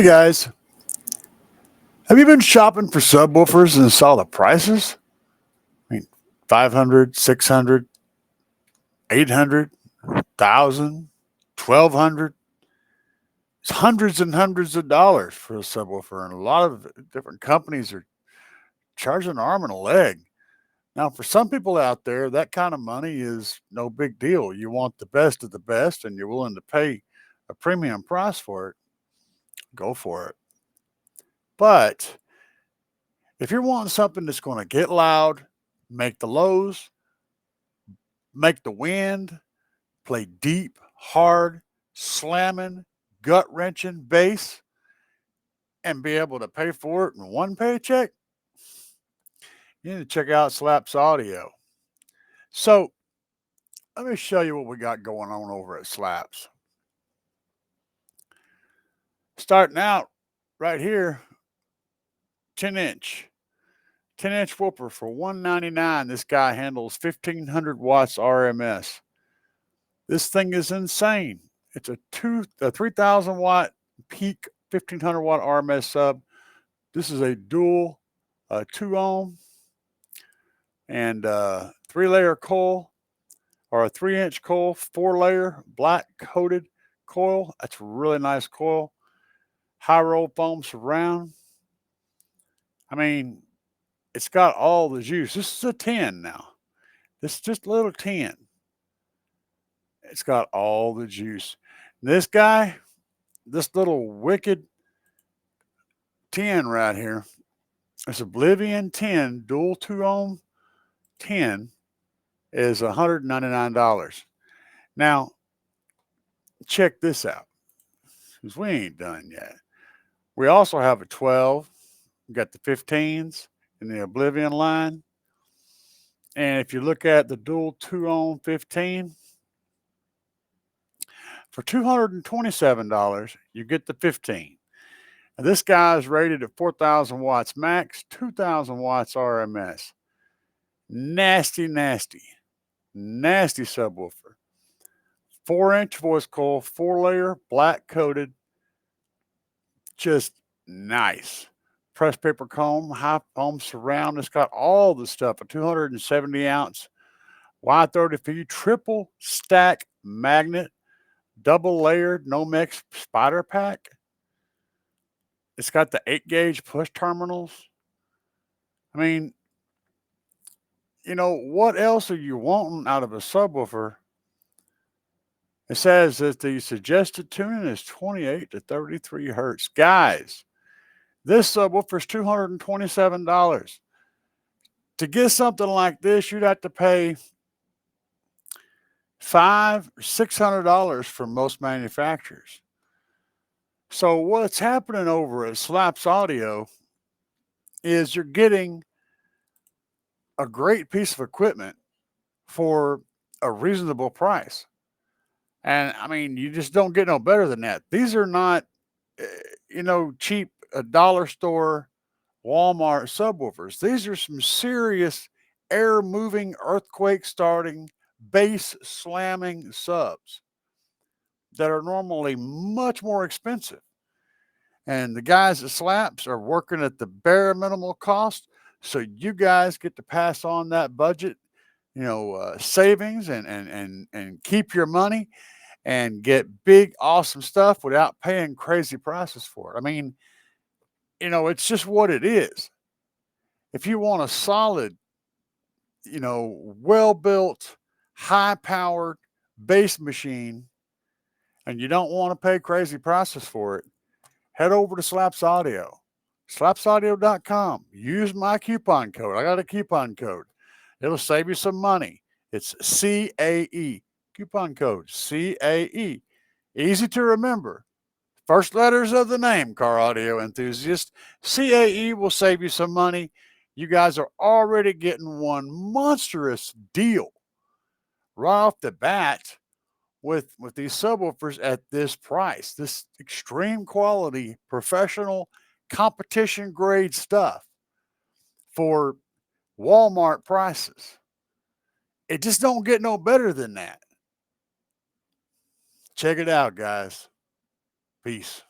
Hey guys, have you been shopping for subwoofers and saw the prices? I mean, 500, 600, 800, 1,000, 1,200. It's hundreds and hundreds of dollars for a subwoofer, and a lot of different companies are charging an arm and a leg. Now, for some people out there, that kind of money is no big deal. You want the best of the best, and you're willing to pay a premium price for it. Go for it. But if you're wanting something that's going to get loud, make the lows, make the wind, play deep, hard, slamming, gut wrenching bass, and be able to pay for it in one paycheck, you need to check out Slapz Audio. So let me show you what we got going on over at Slapz. Starting out right here, 10 inch. 10-inch whooper for $199. This guy handles 1,500 watts RMS. This thing is insane. It's a 3,000 watt peak, 1,500 watt RMS sub. This is a dual 2 ohm and 3-layer coil, or a 3-inch coil, 4-layer black coated coil. That's a really nice coil. High roll foam surround. I mean, it's got all the juice. This is a 10 now. This is just a little 10. It's got all the juice. This guy, this little wicked 10 right here, this Oblivion 10, dual 2 ohm 10, is $199. Now, check this out, because we ain't done yet. We also have a 12. We got the 15s in the Oblivion line. And if you look at the dual 2 ohm 15, for $227, you get the 15. Now, this guy is rated at 4,000 watts max, 2,000 watts RMS. Nasty, nasty, nasty subwoofer. 4-inch voice coil, 4-layer, black coated. Just nice. Press paper comb, high foam surround. It's got all the stuff. A 270 ounce Y30 triple stack magnet, double layered Nomex spider pack. It's got the 8-gauge push terminals. I mean, what else are you wanting out of a subwoofer? It says that the suggested tuning is 28 to 33 hertz. Guys, this subwoofer is $227. To get something like this, you'd have to pay $500 or $600 from most manufacturers. So what's happening over at Slapz Audio is you're getting a great piece of equipment for a reasonable price. And I mean, you just don't get no better than that. These are not, cheap dollar store, Walmart subwoofers. These are some serious air moving, earthquake starting, bass slamming subs that are normally much more expensive. And the guys at Slapz are working at the bare minimal cost. So you guys get to pass on that budget, savings and keep your money and get big, awesome stuff without paying crazy prices for it. I mean, it's just what it is. If you want a solid, well built, high powered bass machine and you don't want to pay crazy prices for it, head over to Slapz Audio, slapsaudio.com. Use my coupon code. I got a coupon code. It'll save you some money. It's CAE. Coupon code CAE. Easy to remember. First letters of the name, car audio enthusiast. CAE will save you some money. You guys are already getting one monstrous deal right off the bat with these subwoofers at this price. This extreme quality, professional, competition grade stuff for Walmart prices. It just don't get no better than that. Check it out, guys. Peace.